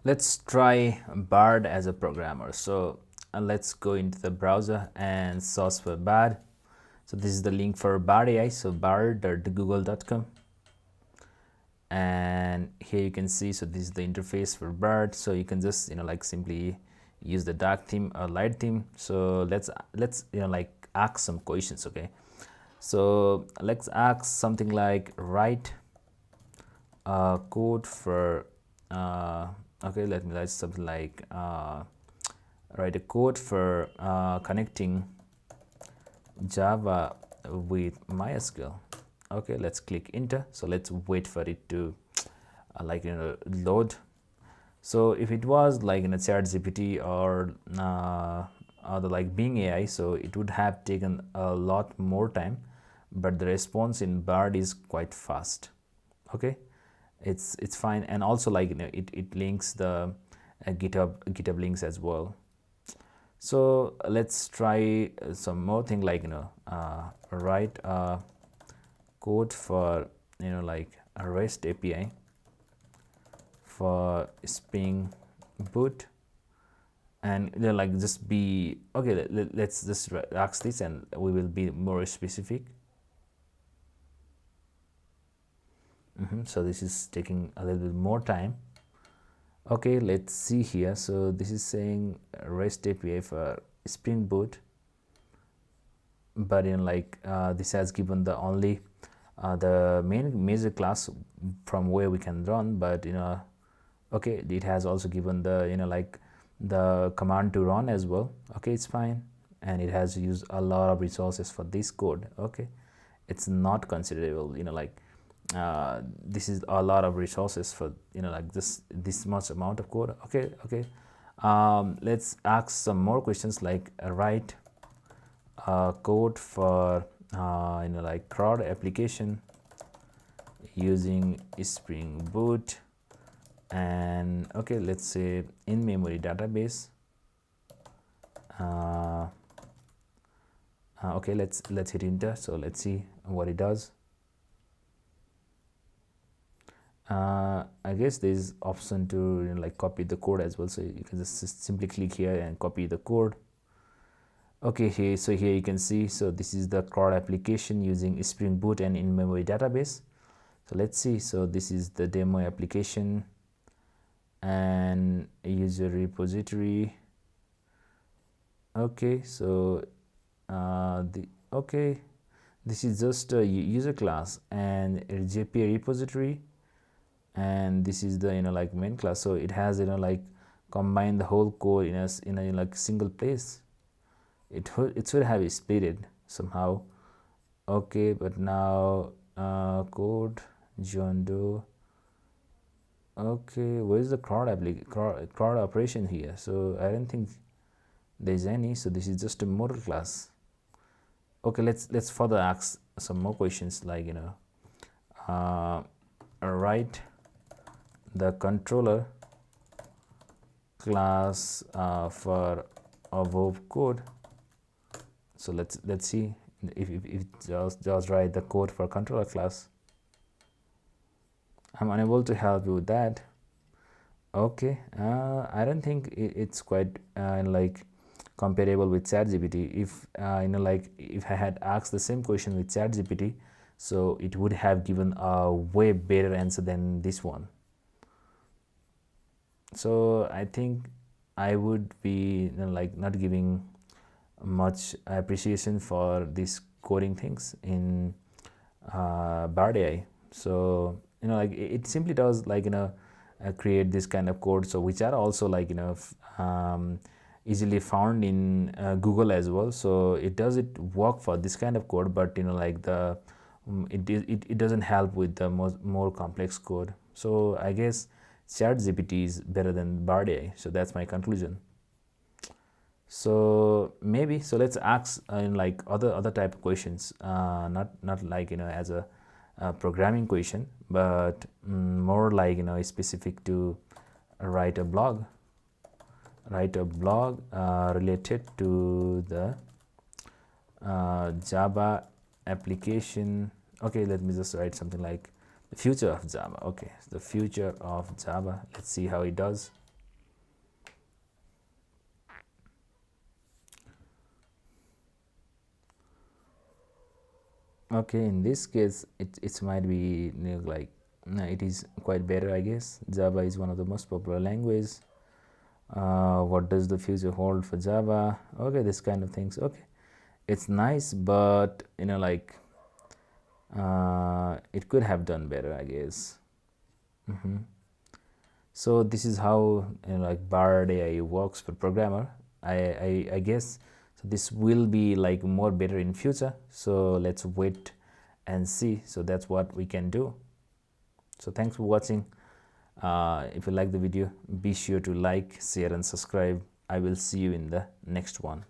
Let's try Bard as a programmer. So let's go into the browser and search for Bard. So this is the link for Bard AI. So bard.google.com, and here you can see, so this is the interface for Bard. So you can just like simply use the dark theme or light theme. So let's like ask some questions. Okay, so let's ask something like write code for okay, let me write something like write a code for connecting Java with MySQL. Okay, let's click enter. So let's wait for it to load. So if it was like in a ChatGPT or the like Bing AI, so it would have taken a lot more time, but the response in Bard is quite fast. Okay, it's fine, and also it links the GitHub links as well. So let's try some more thing like write code for like a REST API for Spring Boot, and like just be okay. Let's just ask this, and we will be more specific. So this is taking a little bit more time. Okay, let's see here. So this is saying REST API for Spring Boot, but this has given the only the main major class from where we can run, but okay, it has also given the like the command to run as well. Okay, it's fine, and it has used a lot of resources for this code. Okay, it's not considerable, this is a lot of resources for like this much amount of code. Okay, let's ask some more questions like write code for like CRUD application using Spring Boot, and okay, let's say in memory database. Okay, let's hit enter. So let's see what it does. I guess there's option to like copy the code as well, so you can just simply click here and copy the code. Okay, here you can see, so this is the CRUD application using Spring Boot and in-memory database. So let's see, so this is the demo application and user repository. Okay, so this is just a user class and a JPA repository, and this is the like main class. So it has like combined the whole code in a like single place. It should have split it somehow. Okay, but now code John Doe. Okay, where is the CRUD operation here? So I don't think there's any. So this is just a model class. Okay, let's further ask some more questions like write the controller class for above code. So let's see if just write the code for controller class. I'm unable to help you with that. Okay, I don't think it's quite like comparable with ChatGPT. If like if I had asked the same question with ChatGPT, so it would have given a way better answer than this one. So I think I would be like not giving much appreciation for these coding things in Bard AI. So like it simply does like create this kind of code, so which are also like easily found in Google as well. So it does it work for this kind of code, but like the it doesn't help with the more complex code. So I guess ChatGPT is better than Bard AI. So that's my conclusion. So maybe, so let's ask in like other type of questions, not like as a programming question, but more like specific to write a blog related to the Java application. Okay, let me just write something like the future of Java. Okay, the future of Java. Let's see how it does. Okay, in this case it might be, like, it is quite better, I guess. Java is one of the most popular languages. What does the future hold for Java? Okay, this kind of things. Okay, it's nice, but like, it could have done better, I guess. So this is how, like, Bard AI works for programmer. I guess so this will be like more better in future, so let's wait and see. So that's what we can do. So thanks for watching. If you like the video, be sure to like, share and subscribe. I will see you in the next one.